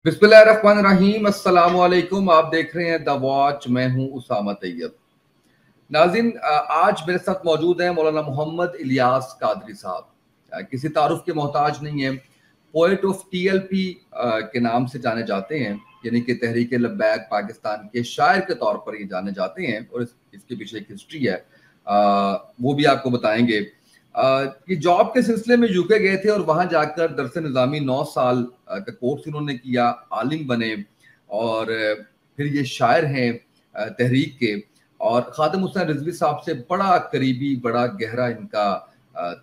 बिस्मिल्लाहिर्रहमानिर्रहीम। अस्सलाम वालेकुम। आप देख रहे हैं द वॉच। मैं हूं उसामा तैयब। नाज़रीन, आज मेरे साथ मौजूद हैं मौलाना मोहम्मद इलियास कादरी साहब। किसी तारुफ के मोहताज नहीं है। पोएट ऑफ TLP के नाम से जाने जाते हैं, यानी कि तहरीक लब्बैक पाकिस्तान के शायर के तौर पर ये जाने जाते हैं। और इसके पीछे एक हिस्ट्री है, वो भी आपको बताएंगे। ये जॉब के सिलसिले में यूके गए थे और वहां जाकर दरस निज़ामी 9 साल का कोर्स इन्होंने किया, आलिम बने और फिर ये शायर हैं तहरीक के। और खादिम हुसैन रिजवी साहब से बड़ा करीबी, बड़ा गहरा इनका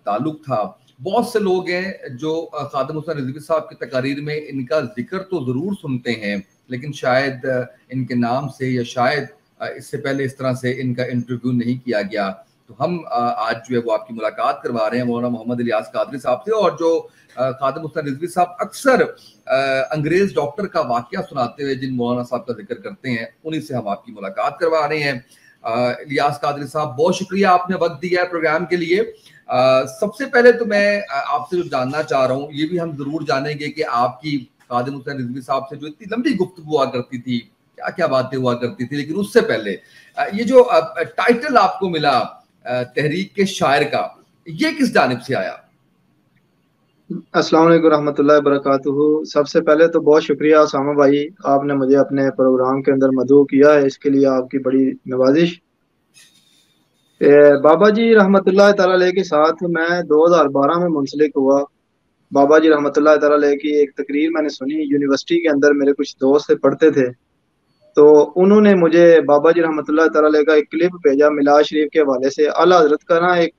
ताल्लुक था। बहुत से लोग हैं जो खादिम हुसैन रिजवी साहब की तकारीर में इनका जिक्र तो ज़रूर सुनते हैं, लेकिन शायद इनके नाम से या शायद इससे पहले इस तरह से इनका इंटरव्यू नहीं किया गया। तो हम आज जो है वो आपकी मुलाकात करवा रहे हैं मौलाना मोहम्मद इलियास कादरी साहब से। और जो खादिम हुसैन रिजवी साहब अक्सर अंग्रेज डॉक्टर का वाकया सुनाते हुए जिन मौलाना साहब का जिक्र करते हैं, उन्हीं से हम आपकी मुलाकात करवा रहे हैं। इलियास कादरी साहब, बहुत शुक्रिया, आपने वक्त दिया है प्रोग्राम के लिए। सबसे पहले तो मैं आपसे जो जानना चाह रहा हूँ, ये भी हम जरूर जानेंगे कि आपकी खादिम हुसैन रिजवी साहब से जो इतनी लंबी गुफ्तगू हुआ करती थी, क्या क्या बातें हुआ करती थी, लेकिन उससे पहले ये जो टाइटल आपको मिला तहरीक के शायर का, ये किस जानिब से आया? अस्सलाम वालेकुम रहमतुल्लाहि वबरकातुहू। सबसे पहले तो बहुत शुक्रिया उसामा भाई, आपने मुझे अपने प्रोग्राम के अंदर मदऊ किया है, इसके लिए आपकी बड़ी नवाजिश। बाबा जी रहमतुल्लाहि तआला अलैह के साथ मैं 2012 में मुंसलिक हुआ। बाबा जी रहमतुल्लाहि तआला अलैह की एक तकरीर मैंने सुनी यूनिवर्सिटी के अंदर, मेरे कुछ दोस्त पढ़ते थे, तो उन्होंने मुझे बाबा जी रहमतुल्लाहि तआला अलैह का एक क्लिप भेजा मिलाद शरीफ के हवाले से। आला हजरत का ना एक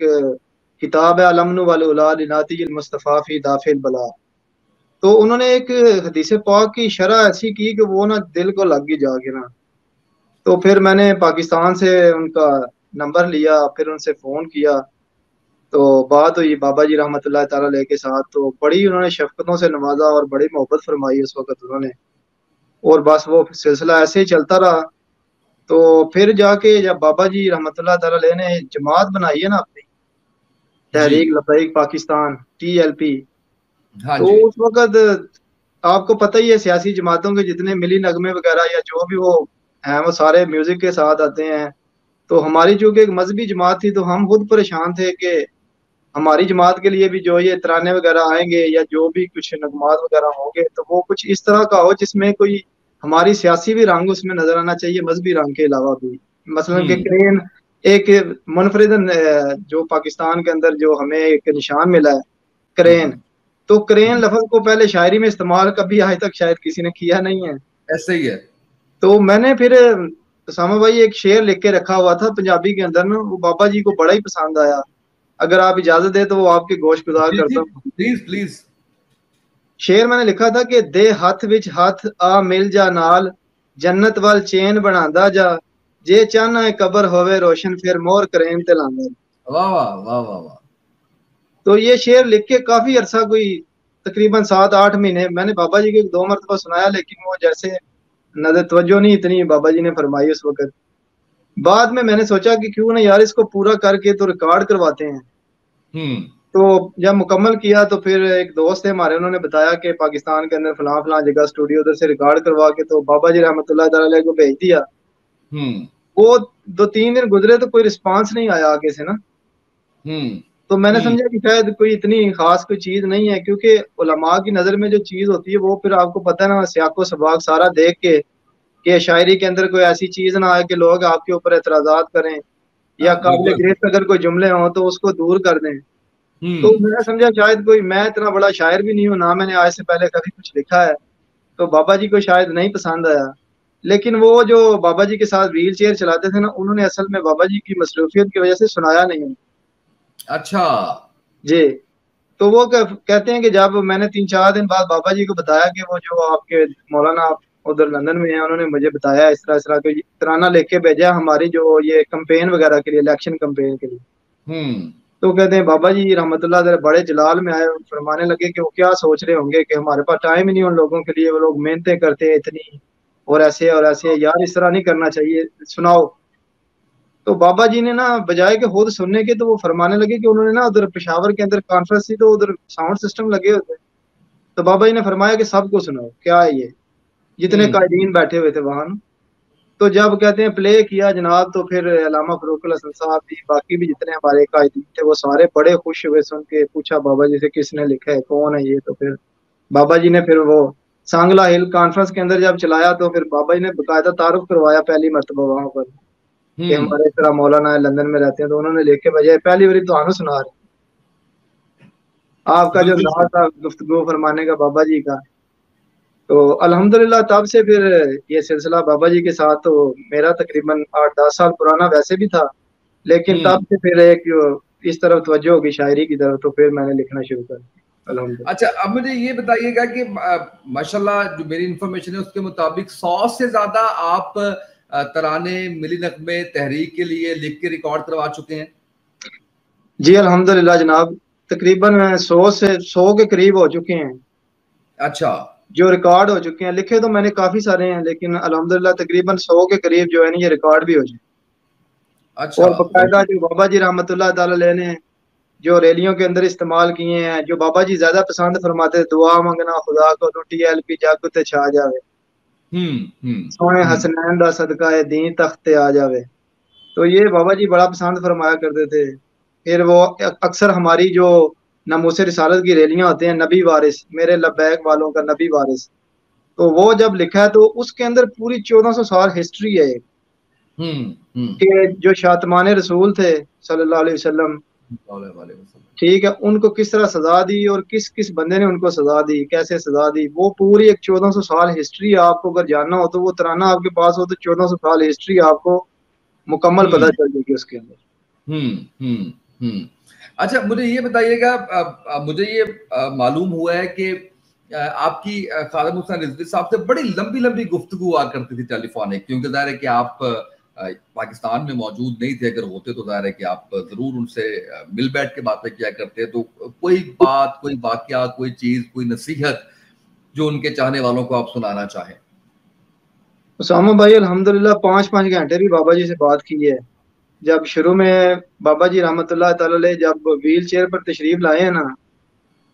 किताब है अलमनु वल उला लिनातिल मुस्तफा फी दाफिल बला। तो उन्होंने एक हदीस पाक की शरह ऐसी की कि वो ना दिल को लग गई जाके ना। तो फिर मैंने पाकिस्तान से उनका नंबर लिया, फिर उनसे फोन किया, तो बात हुई बाबा जी रहमतुल्लाह ताला अलैह के साथ। तो बड़ी उन्होंने शफकतों से नवाजा और बड़ी मोहब्बत फरमाई उस वक्त उन्होंने। और बस वो सिलसिला ऐसे ही चलता रहा। तो फिर जाके जब बाबा जी रहमतुल्लाह ताला अलैह ने जमात बनाई है ना अपनी, जी, तहरीक लब्बैक पाकिस्तान TLP, हाँ तो जी। उस वक्त आपको पता ही है सियासी जमातों के जितने मिली नगमे वगैरह या जो भी वो हैं वो सारे म्यूजिक के साथ आते हैं। तो हमारी चूंकि एक मजहबी जमात थी, तो हम खुद परेशान थे कि हमारी जमात के लिए भी जो ये तराने वगैरह आएंगे या जो भी कुछ नगमात वगैरह होंगे, तो वो कुछ इस तरह का हो जिसमें कोई हमारी सियासी भी रंग उसमें नजर आना चाहिए, मजहबी रंग के अलावा भी। मसलन के हम्म। क्रेन एक मुनफरिदन जो पाकिस्तान के अंदर जो हमें एक निशान मिला है, क्रेन। हम्म। तो क्रेन हम्म। लफ्ज को पहले शायरी में इस्तेमाल कभी आज तक शायद किसी ने किया नहीं है। ऐसे ही है। तो मैंने फिर सामा भाई एक शेर लिख के रखा हुआ था पंजाबी के अंदर ना, वो बाबा जी को बड़ा ही पसंद आया। अगर आप इजाजत दे तो वो आपके गोश गुजार जी जी, करता हूँ। Please please. शेर मैंने लिखा था कि दे हथ विच हथ आ मिल जा नाल, जन्नत वाल चेन बनांदा जा, जे चाहना है कबर होवे रोशन फिर मोर करेन ते लांदा। वाह वाह वाह वाह वाह। तो ये शेर लिख के काफी अरसा, कोई तकरीबन 7-8 महीने मैंने बाबा जी को 2 मरतबा सुनाया, लेकिन वो जैसे नजर तवज्जो नहीं इतनी बाबा जी ने फरमाई उस वक्त। बाद में मैंने सोचा कि क्यों ना यार इसको पूरा करके तो रिकॉर्ड करवाते हैं। हम्म। तो जब मुकम्मल किया तो फिर एक दोस्त है हमारे, उन्होंने बताया कि पाकिस्तान के अंदर फलां फलां जगह स्टूडियो, उधर से रिकॉर्ड करवा के तो बाबा जी रहमतुल्लाह ताला अलैह को भेज दिया। हम्म। वो 2-3 दिन गुजरे तो कोई रिस्पांस नहीं आया आगे से ना। हम्म। तो मैंने हम्म। समझा कि शायद कोई इतनी खास कोई चीज नहीं है, क्योंकि उलमा की नजर में जो चीज होती है वो फिर आपको पता है ना, सियाको सबाक सारा देख के कि शायरी के अंदर कोई ऐसी चीज ना आए कि लोग आपके ऊपर एतराजात करें, या हाँ, काबिल बिल्कुल। गिरफ्त अगर कोई जुमले हों तो उसको दूर कर दें। तो हम्म। मैंने समझा शायद कोई, मैं इतना बड़ा शायर भी नहीं हूँ ना, मैंने आज से पहले कभी कुछ लिखा है, तो बाबा जी को शायद नहीं पसंद आया। लेकिन वो जो बाबा जी के साथ व्हील चेयर चलाते थे ना, उन्होंने असल में बाबा जी की मसरूफियत की वजह से सुनाया नहीं। अच्छा। जी। तो वो कहते हैं कि जब मैंने 3-4 दिन बाद बाबा जी को बताया कि वो जो आपके मौलाना उधर लंदन में है, उन्होंने मुझे बताया इस तरह कोई तराना लेके भेजा हमारी जो ये कंपेन वगैरह के लिए, इलेक्शन कंपेन के लिए। हम्म। तो कहते हैं बाबा जी रहमतुल्लाह अलैह बड़े जलाल में आए, फरमाने लगे कि वो क्या सोच रहे होंगे कि हमारे पास टाइम ही नहीं उन लोगों के लिए, वो लोग मेहनतें करते हैं इतनी, और ऐसे है यार, इस तरह नहीं करना चाहिए, सुनाओ। तो बाबा जी ने ना बजाय के खुद सुनने के, तो वो फरमाने लगे कि उन्होंने ना उधर पेशावर के अंदर कॉन्फ्रेंस थी, तो उधर साउंड सिस्टम लगे होते हैं। तो बाबा जी ने फरमाया कि सबको सुनाओ क्या है ये। जितने कायदीन बैठे हुए थे वहां। तो जब कहते हैं प्ले किया जनाब, तो फिर अल्लामा फरूक हसन साहब भी, बाकी भी जितने हमारे कायदीन थे, वो सारे बड़े खुश हुए सुन के। पूछा बाबा जी से किसने लिखा है, कौन है ये? तो फिर बाबा जी ने फिर वो सांगला हिल कॉन्फ्रेंस के अंदर जब चलाया, तो फिर बाबा जी ने बकायदा तारुफ करवाया पहली मरतबा वहां पर, कि हमारे इस तरह मौलाना है, लंदन में रहते हैं। तो उन्होंने लिख के भेजा, पहली बारी तो सुना रहे आपका जो बिल्कुल अंदाज था गुफ्तगू फरमाने का बाबा जी का। तो अल्हम्दुलिल्लाह तब से फिर ये सिलसिला बाबा जी के साथ, तो मेरा तकरीबन 8-10 साल पुराना वैसे भी था, लेकिन हम्म। तब से फिर एक इस तरफ तवज्जो होगी शायरी की तरफ, तो फिर मैंने लिखना शुरू कर दिया अल्हम्दुलिल्लाह। अच्छा, अब मुझे ये बताइएगा कि माशाल्लाह जो मेरी इंफॉर्मेशन है उसके मुताबिक 100 से ज्यादा आप तराने, मिली नगमे, तहरीक के लिए लिख के रिकॉर्ड करवा चुके हैं। जी अल्हम्दुलिल्लाह जनाब, तकरीबन 100 के करीब हो चुके हैं अच्छा। जो रिकॉर्ड हो चुके हैं। लिखे तो मैंने काफी सारे हैं, लेकिन अल्हम्दुलिल्लाह तकरीबन 100 के करीब जो है ना, ये रिकॉर्ड भी हो चुके हैं। अच्छा। और बकायदा जो बाबा जी रहमतुल्लाह ताला अलैह ने जो रैलियों के अंदर इस्तेमाल किए हैं, जो बाबा जी ज्यादा पसंद फरमाते थे, दुआ मंगना खुदा को लुटी एलपी जग ते छा जावे, हम्म। हम्म। सोने हम्म। हसनैन दा सदका है दीन तख्ते आ जावे। तो ये बाबा जी बड़ा पसंद फरमाया करते थे। फिर वो अक्सर हमारी जो नमूसे रिसालत की रैलियां होती हैं, नबी वारिस मेरे लब्बैक वालों का नबी वारिस, तो वो जब लिखा है तो उसके अंदर पूरी 1400 साल हिस्ट्री है हम्म। हम्म। कि जो शातमान रसूल थे सल्लल्लाहु अलैहि वसल्लम, ठीक है, उनको किस तरह सजा दी और किस किस बंदे ने उनको सजा दी, कैसे सजा दी, वो पूरी एक 1400 साल हिस्ट्री आपको अगर जानना हो, तो वो तराना आपके पास हो तो 1400 साल हिस्ट्री आपको मुकम्मल पता हम्म। चल जाएगी उसके अंदर। हम्म। हम्म। हम्म। अच्छा, मुझे ये बताइएगा, मुझे ये मालूम हुआ है कि आपकी खादिम हुसैन रिजवी साहब से बड़ी लंबी लंबी गुफ्तगू हुआ करती थी टेलीफोनिक, क्योंकि जाहिर है कि आप पाकिस्तान में मौजूद नहीं थे। अगर होते तो जाहिर है कि आप जरूर उनसे मिल बैठ के बातें किया करते। तो कोई बात, कोई वाकया, कोई चीज, कोई नसीहत जो उनके चाहने वालों को आप सुनाना चाहें। उसामा भाई अल्हम्दुलिल्लाह 5-5 घंटे भी बाबा जी से बात की है। जब शुरू में बाबा जी रहमतुल्लाह ताला अलैह जब व्हील चेयर पर तशरीफ लाए हैं ना,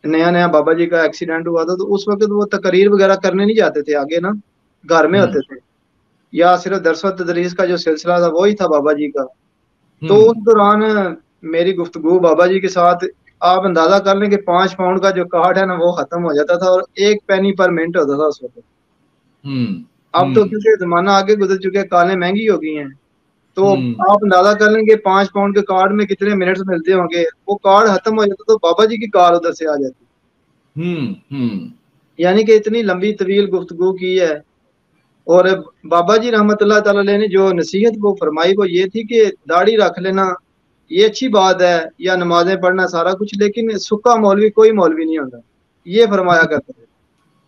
नया नया बाबा जी का एक्सीडेंट हुआ था, तो उस वक्त वो तकरीर वगैरह करने नहीं जाते थे आगे ना, घर में हम्म। होते थे, या सिर्फ दरस व तदरीस का जो सिलसिला था वही था बाबा जी का। तो हम्म। उस दौरान मेरी गुफ्तगू बाबा जी के साथ, आप अंदाजा कर लें कि 5 पाउंड का जो कार्ड है ना वो खत्म हो जाता था, और 1 पेनी पर मिनट होता था उस वक्त। हम्म। अब तो हम्म। क्योंकि जमाना आगे गुजर चुके हैं, कालें महंगी हो गई हैं, तो हम्म। आप अंदाजा कर लेंगे 5 पाउंड के कार्ड में कितने मिनट्स मिलते होंगे। वो कार्ड खत्म हो जाता तो बाबा जी की कार उधर से आ जाती। हम्म। हम्म। यानी कि इतनी लंबी तवील गुफ्तगू की है। और बाबा जी रहमतुल्लाह ताला अलैह ने जो नसीहत वो फरमाई वो ये थी कि दाढ़ी रख लेना ये अच्छी बात है, या नमाजें पढ़ना सारा कुछ, लेकिन सुक्का मौलवी कोई मौलवी नहीं होता, ये फरमाया करते थे।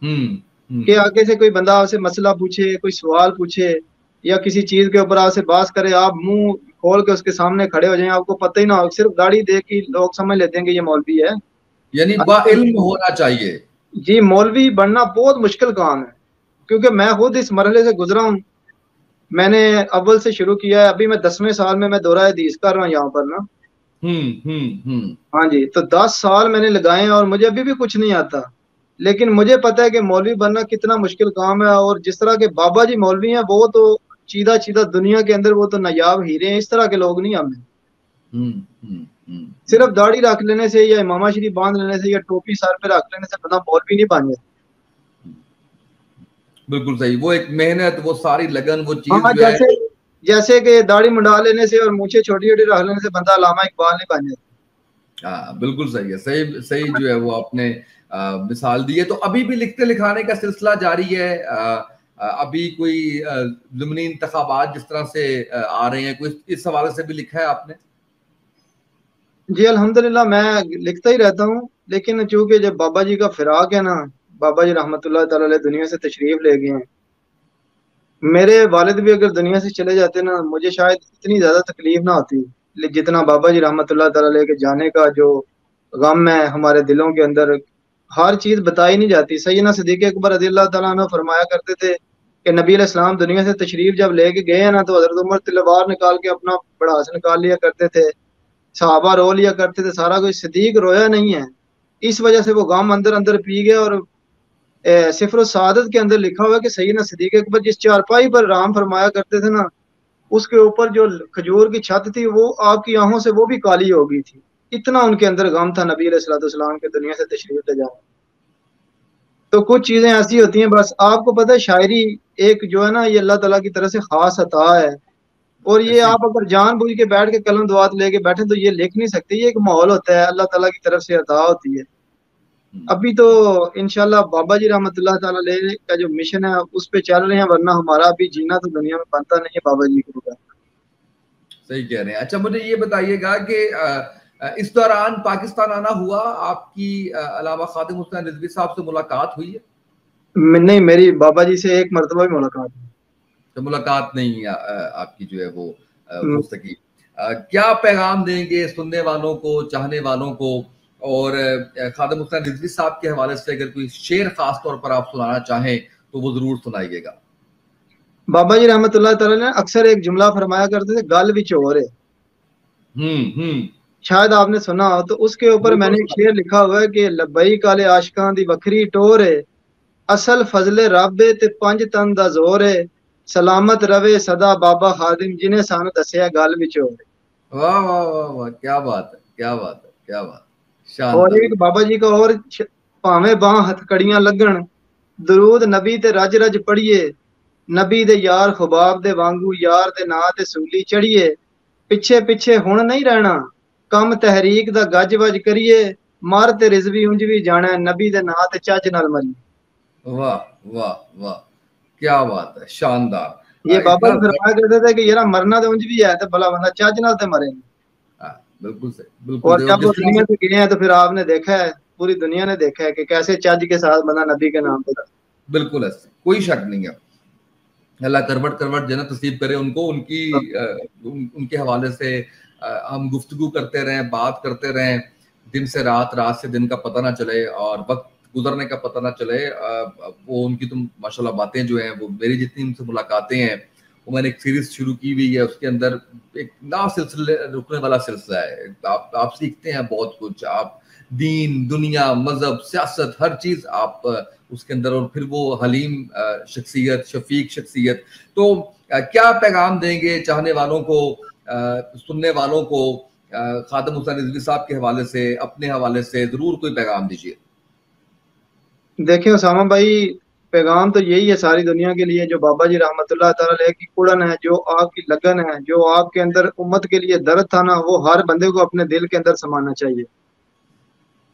हम्म। कि हम्म। आगे से कोई बंदा आपसे मसला पूछे, कोई सवाल पूछे, या किसी चीज के ऊपर आपसे बात करे, आप मुंह खोल के उसके सामने खड़े हो जाएं, आपको पता ही ना हो, सिर्फ दाढ़ी देख के लोग समझ लेते हैं कि ये मौलवी है। यानी हालांकि बाइल्म होना चाहिए। जी मौलवी बनना बहुत मुश्किल काम है, क्योंकि मैं खुद इस मरहले से गुजरा हूँ। मैंने अव्वल से शुरू किया है, अभी मैं 10वें साल में मैं दोहरा हदीस कर रहा हूँ यहाँ पर ना। हम्म। हम्म। हम्म। हाँ जी, तो 10 साल मैंने लगाए हैं और मुझे अभी भी कुछ नहीं आता, लेकिन मुझे पता है कि मौलवी बनना कितना मुश्किल काम है। और जिस तरह के बाबा जी मौलवी हैं, वो तो सीधा सीधा दुनिया के अंदर वो तो नायाब हीरे हैं, इस तरह के लोग नहीं हमें। हम्म। हम्म। हम्म। सिर्फ दाढ़ी रख लेने से या इमामा शरीफ बांध लेने से या टोपी सर पे रख लेने से बंदा मौलवी नहीं बन जाता। बिल्कुल सही, वो एक मेहनत, वो सारी लगन, वो चीज हाँ, जो है। जैसे जैसे कि दाढ़ी मुंडा लेने से और मूछें छोटी छोटी रख लेने से बंदा अल्लामा इकबाल नहीं बन जाता। हाँ, बिल्कुल सही है, सही सही जो है वो आपने मिसाल दी है। तो अभी भी लिखते लिखाने का सिलसिला जारी है। अभी कोई ज़िमनी इंतखाबात जिस तरह से आ रहे हैं, कोई इस हवाले से भी लिखा है आपने? जी अल्हम्दुलिल्लाह मैं लिखता ही रहता हूँ, लेकिन चूंकि जब बाबा जी का फिराक है ना, बाबा जी रहमतुल्लाह ताला अलैह दुनिया से तशरीफ ले गए हैं, मेरे वालिद भी अगर दुनिया से चले जाते ना, मुझे शायद इतनी ज्यादा तकलीफ ना होती, जितना बाबा जी रहमतुल्लाह ताला अलैह के जाने का जो गम है हमारे दिलों के अंदर। हर चीज बताई नहीं जाती। सैयदना सिद्दीक़ अकबर रज़ियल्लाहु ताला अन्हु फरमाया करते थे कि नबी अलैहिस्सलाम दुनिया से तशरीफ जब लेके गए हैं ना, तो हजरत उमर तलवार निकाल के अपना बड़ास निकाल लिया करते थे, सहाबा रो लिया करते थे, सारा कुछ। सिद्दीक रोया नहीं है, इस वजह से वो गम अंदर अंदर पी गया और सिफर सादत के अंदर लिखा हुआ है कि सैयदना सिद्दीक अकबर जिस चारपाई पर आराम फरमाया करते थे ना, उसके ऊपर जो खजूर की छत थी वो आपकी आंखों से वो भी काली हो गई थी। इतना उनके अंदर गम था नबी अलैहिस्सलाम के दुनिया से तशरीफ ले जाने। तो कुछ चीजें ऐसी होती हैं, बस आपको पता है शायरी एक जो है ना ये अल्लाह ताला की तरफ से खास अता है। और ये ऐसी आप अगर जानबूझ के बैठ के कलम दुआत लेके बैठे तो ये लिख नहीं सकते, ये एक माहौल होता है, अल्लाह ताला की तरफ से अता होती है। अभी तो इंशाल्लाह बाबा जी रहमतुल्लाह ताला अलैह का जो मिशन है उस पे चल रहे हैं, वरना हमारा अभी जीना तो दुनिया में बनता नहीं है बाबा जी के बगैर। सही कह रहे हैं। अच्छा, मुझे ये बताइएगा कि इस दौरान पाकिस्तान आना हुआ, आपकी अलावा खादिम हुसैन रिजवी साहब से मुलाकात हुई है? नहीं, मेरी बाबा जी से एक मरतबा भी मुलाकात हुई। तो मुलाकात नहीं आपकी जो है वो हो हम्म, सकी। क्या पैगाम देंगे सुनने वालों को, चाहने वालों को? और खादिम हुसैन रिजवी साहब के हवाले से अगर कोई शेर खास तौर पर आप सुनाना चाहें तो वो जरूर सुनाइएगा। बाबा जी रहमतुल्लाह ताला ने अक्सर एक जुमला फरमाया करते थे, गल विच होर है। हम्म। शायद आपने सुना हो, तो उसके ऊपर बिल्कुल मैंने एक सुना। शेर लिखा हुआ है कि लब्बई काले आशिकां दी वखरी टोर है, असल फजले रब है ते पंज तन दा जोर है, सलामत रवे सदा बाबा खादिम जिन्हें सानू दसिया गल विच होर है। वाह वाह वाह वाह, क्या बात है, क्या बात है, क्या बात है, और शानदार। एक बाबा जी का और भावे बाह हथकड़ियां लगन, दरूद नबी ते रज रज पढ़िए, नबी दे यार खुबाब दे वांगू यार दे नां ते सूली चढ़िए, पिछे पिछे हुण नहीं रहना, कम तहरीक दा गज वज करिए, मर ते रिजवी उंज भी जाना, नबी दे नां ते चज नाल मरिए। वाह वाह वाह, क्या बात है, शानदार। ये बाबा इतना जी फरमाया करते थे कि यार मरना तो उंज भी है, तो भला बंदा चज नाल ते मरे। बिल्कुल सही, बिल्कुल और सही। और जब जिस वो तरह दुनिया से, से गए हैं तो फिर आपने देखा है, पूरी दुनिया ने देखा है कि कैसे चज के साथ बंदा नबी के नाम पे था। बिल्कुल ऐसे कोई शक नहीं है। अल्लाह करवट करवट जन्नत नसीब करे उनको, उनके हवाले से हम गुफ्तगू करते रहें, बात करते रहें, दिन से रात, रात से दिन का पता ना चले और वक्त गुजरने का पता ना चले। वो उनकी तो माशाल्लाह बातें जो हैं, वो मेरी जितनी उनसे मुलाकातें हैं, वो मैंने एक सीरीज शुरू की हुई है, उसके अंदर एक ना सिलसिले रुकने वाला सिलसिला है। आप सीखते हैं बहुत कुछ, आप दीन, दुनिया, मजहब, सियासत, हर चीज आप उसके अंदर। और फिर वो हलीम शख्सियत, शफीक शख्सियत। तो क्या पैगाम देंगे चाहने वालों को, सुनने वालों को, खादिम हुसैन रिजवी साहब के हवाले से, अपने हवाले से जरूर कोई पैगाम दीजिए। देखिए उसामा भाई, पैगाम तो यही है सारी दुनिया के लिए, जो बाबा जी रहमतुल्लाह ताला अलैह की कुड़न है, जो आपकी लगन है, जो आपके अंदर उम्मत के लिए दर्द था ना, वो हर बंदे को अपने दिल के अंदर समाना चाहिए।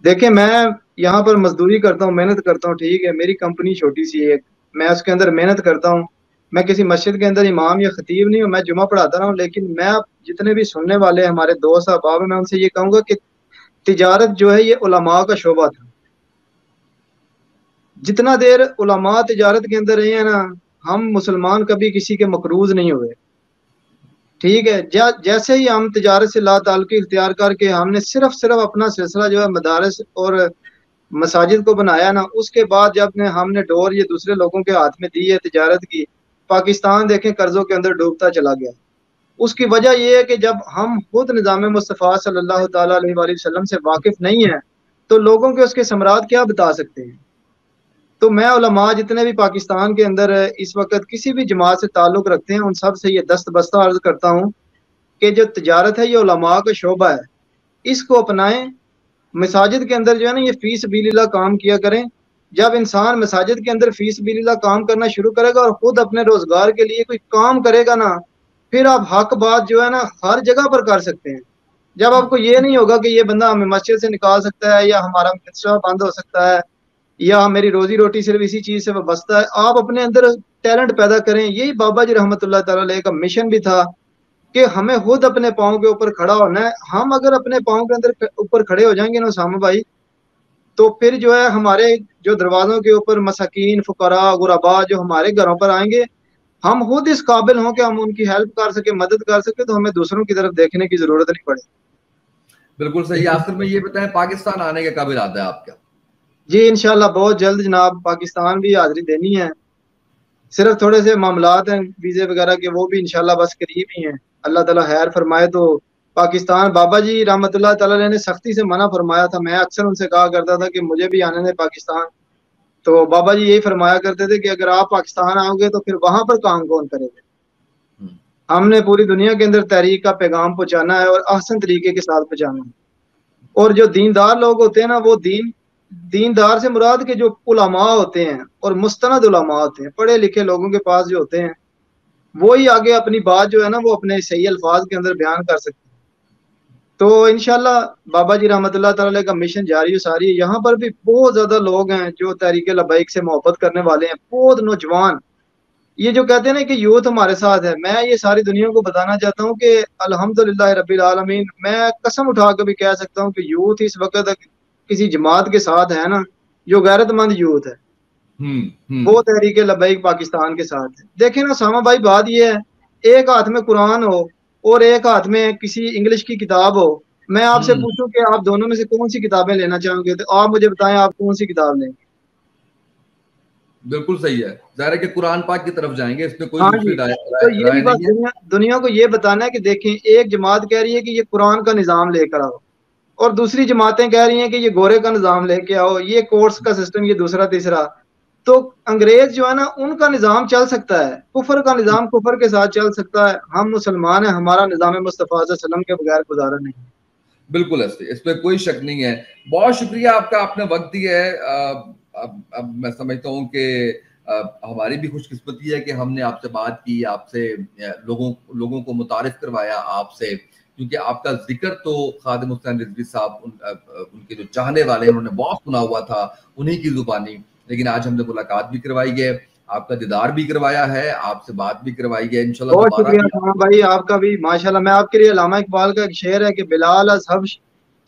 देखिए मैं यहाँ पर मजदूरी करता हूँ, मेहनत करता हूँ, ठीक है, मेरी कंपनी छोटी सी है, मैं उसके अंदर मेहनत करता हूँ। मैं किसी मस्जिद के अंदर इमाम या खतीब नहीं हूँ, मैं जुमा पढ़ाता रहा हूँ, लेकिन मैं अब जितने भी सुनने वाले हमारे दोस्त अहबाब हैं, मैं उनसे ये कहूंगा कि तिजारत जो है ये उलमा का शोबा था। जितना देर उलमा तिजारत के अंदर रहे हैं ना, हम मुसलमान कभी किसी के मकरूज नहीं हुए। ठीक है, जैसे ही हम तिजारत से ला ताल्लुकी इख्तियार करके हमने सिर्फ सिर्फ अपना सिलसिला जो है मदारस और मसाजिद को बनाया ना, उसके बाद जब ने हमने डोर ये दूसरे लोगों के हाथ में दी है तिजारत की, पाकिस्तान देखें कर्जों के अंदर डूबता चला गया। उसकी वजह यह है कि जब हम खुद निज़ाम मुस्तफ़ा सल्लल्लाहु ताला अलैहि वसल्लम से वाकिफ नहीं है, तो लोगों के उसके समरात क्या बता सकते हैं। तो मैं उलमा जितने भी पाकिस्तान के अंदर इस वक्त किसी भी जमात से ताल्लुक रखते हैं, उन सब से ये दस्त बस्ता अर्ज करता हूँ कि जो तजारत है ये उलमा का शोबा है, इसको अपनाएं। मसाजिद के अंदर जो है ना ये फीस बिलिल्लाह काम किया करें। जब इंसान मसाजिद के अंदर फीस बिलिल्लाह काम करना शुरू करेगा और खुद अपने रोजगार के लिए कोई काम करेगा ना, फिर आप हक बात जो है ना हर जगह पर कर सकते हैं। जब आपको ये नहीं होगा कि ये बंदा हमें मस्जिद से निकाल सकता है, या हमारा मदरसा बंद हो सकता है, या मेरी रोजी रोटी सिर्फ इसी चीज से वाबस्ता है, आप अपने अंदर टैलेंट पैदा करें। यही बाबा जी रहमतुल्लाह ताला अलैह का मिशन भी था कि हमें खुद अपने पाँव के ऊपर खड़ा होना है। हम अगर अपने पाँव के अंदर ऊपर खड़े हो जाएंगे ना सामा भाई, तो फिर जो है हमारे जो दरवाजों के ऊपर मसाकीन, फुकरा, गुरबा जो हमारे घरों पर आएंगे, हम खुद इस काबिल हों कि हम उनकी हेल्प कर सके, मदद कर सके, तो हमें दूसरों की तरफ देखने की जरूरत नहीं पड़े। बिल्कुल सही। आखिर में ये बताएं, पाकिस्तान आने का कब इरादा है आपका? जी इंशाल्लाह बहुत जल्द जनाब, पाकिस्तान भी हाजिरी देनी है। सिर्फ थोड़े से मामलात हैं वीजे वगैरह के, वो भी इंशाल्लाह बस करीब ही हैं। अल्लाह ताला खैर फरमाए तो पाकिस्तान, बाबा जी रहमतुल्लाह ताला ने सख्ती से मना फरमाया था। मैं अक्सर उनसे कहा करता था कि मुझे भी आने दें पाकिस्तान, तो बाबा जी यही फरमाया करते थे कि अगर आप पाकिस्तान आओगे तो फिर वहां पर काम कौन करेगा। हमने पूरी दुनिया के अंदर तहरीक का पैगाम पहुंचाना है और आसान तरीके के साथ पहुंचाना है। और जो दीनदार लोग होते हैं ना, वो दीनदार से मुराद के जो उलमा होते हैं और मुस्तनद उलमा होते हैं, पढ़े लिखे लोगों के पास जो होते हैं, वो ही आगे अपनी बात जो है ना वो अपने सही अल्फाज के अंदर बयान कर सकते हैं। तो इंशाल्लाह बाबा जी रहमतुल्लाह तआला का मिशन जारी है सारी। यहाँ पर भी बहुत ज्यादा लोग हैं जो तहरीक लब्बैक से मोहब्बत करने वाले हैं, बहुत नौजवान। ये जो कहते हैं ना कि यूथ हमारे साथ है, मैं ये सारी दुनिया को बताना चाहता हूँ कि अल्हम्दुलिल्लाह रब्बिल आलमीन, मैं कसम उठा कर भी कह सकता हूँ कि यूथ इस वक्त किसी जमात के साथ है ना, जो गैरतमंद यूथ है, वो तहरीक लब्बैक पाकिस्तान के साथ है। देखें ना सामा भाई, बात ये है, एक हाथ में कुरान हो और एक हाथ में किसी इंग्लिश की किताब हो, मैं आपसे पूछूं कि आप दोनों में से कौन सी किताबें लेना चाहोगे, तो आप मुझे बताएं आप कौन सी किताब लेंगे। बिल्कुल सही है, जाहिर है कि कुरान पाक की तरफ जाएंगे, इसमें कोई हाँ दूसरी जी, राय तो राय, यही राय बस नहीं है। दुनिया को ये बताना है कि देखें, एक जमात कह रही है कि ये कुरान का निज़ाम लेकर आओ, और दूसरी जमातें कह रही हैं कि ये गोरे का निज़ाम लेके आओ, ये कोर्स का सिस्टम, ये दूसरा तीसरा। तो अंग्रेज जो है ना, उनका निज़ाम चल सकता है, कुफर का निज़ाम कुफर के साथ चल सकता है, हम मुसलमान हैं, हमारा निज़ाम मुस्तफ़ा सल्लम के बगैर गुजारा नहीं। बिल्कुल ऐसे, इसमें कोई शक नहीं है। बहुत शुक्रिया आपका, आपने वक्त दिया है। अब मैं समझता हूँ कि हमारी भी खुशकिस्मती है कि हमने आपसे बात की, आपसे लोगों को मुतारिफ करवाया आपसे, क्योंकि आपका जिक्र तो खादिम हुसैन रिजवी साहब उनके जो चाहने वाले हैं उन्होंने बहुत सुना हुआ था उन्हीं की जुबानी, लेकिन आज हमने मुलाकात भी करवाई है, आपका दीदार भी करवाया है, आपसे बात भी करवाई है। इंशाल्लाह बहुत दोबारा शुक्रिया भी सलमान भाई, आपका भी माशाल्लाह। मैं आपके लिए अल्लामा इकबाल का एक शेर है कि बिलाल अज हब्श,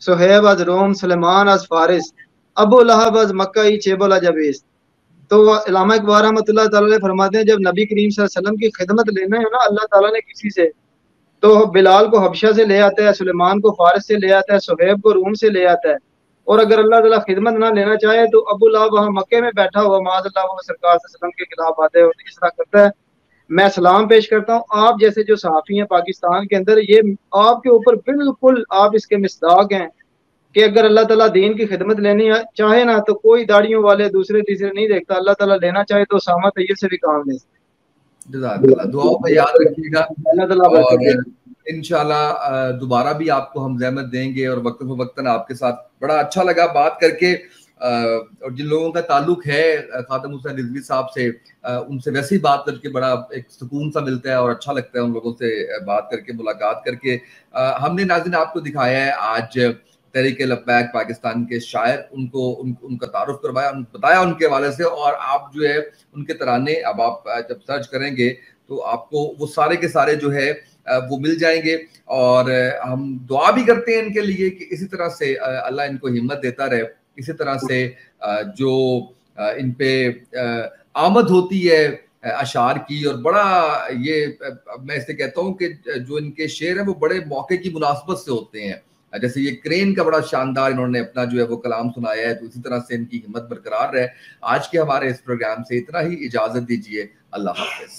सुहेब अज रोम, सलेमान अज फारिस, अबू लहब अज मक्का ही चेबुल अज अबीस। तो अल्लामा इकबाल रहमतुल्लाह ताला अलैह फरमाते हैं, जब नबी करीम सल्लल्लाहु अलैहि वसल्लम की खिदमत लेना है ना अल्लाह ताला ने किसी से, तो बिलाल को हबशा से ले आता है, सुलेमान को फारिस से ले आता है, सुहेब को रूम से ले आता है। और अगर अल्लाह ताला खिदमत ना लेना चाहे तो अबू लहब वहां मक्के में बैठा हुआ माज़अल्लाह वो सरकार सल्लल्लाहु अलैहि वसल्लम के खिलाफ बातें और इस तरह करता है। मैं सलाम पेश करता हूँ, आप जैसे जो सहाफ़ी हैं पाकिस्तान के अंदर, ये आपके ऊपर बिल्कुल आप इसके मिस्दाक हैं कि अगर अल्लाह ताला दीन की खिदमत लेनी चाहे ना, तो कोई दाढ़ियों वाले दूसरे तीसरे नहीं देखता, अल्लाह ताला लेना चाहे तो उसामा तैयब से भी काम ले जज़ाकल्लाह, दुआओं में याद रखिएगा। अल्लाह ताला बरकत दे। और इंशाल्लाह दोबारा भी आपको हम ज़हमत देंगे, और वक्तन आपके साथ बड़ा अच्छा लगा बात करके। और जिन लोगों का ताल्लुक है खादिम हुसैन रिजवी साहब से, उनसे वैसे ही बात करके बड़ा एक सुकून सा मिलता है और अच्छा लगता है उन लोगों से बात करके, मुलाकात करके। हमने नाज़रीन आपको दिखाया है आज तहरीक लब्बैक पाकिस्तान के शायर, उनका तारुफ करवाया, बताया उनके हवाले से, और आप जो है उनके तराने अब आप जब सर्च करेंगे तो आपको वो सारे के सारे जो है वो मिल जाएंगे। और हम दुआ भी करते हैं इनके लिए कि इसी तरह से अल्लाह इनको हिम्मत देता रहे, इसी तरह से जो इन पे आमद होती है अशार की, और बड़ा ये मैं इसे कहता हूँ कि जो इनके शेर हैं वो बड़े मौके की मुनासबत से होते हैं। जैसे ये क्रेन का बड़ा शानदार इन्होंने अपना जो है वो कलाम सुनाया है, तो इसी तरह से इनकी हिम्मत बरकरार रहे। आज के हमारे इस प्रोग्राम से इतना ही, इजाजत दीजिए, अल्लाह हाफिज।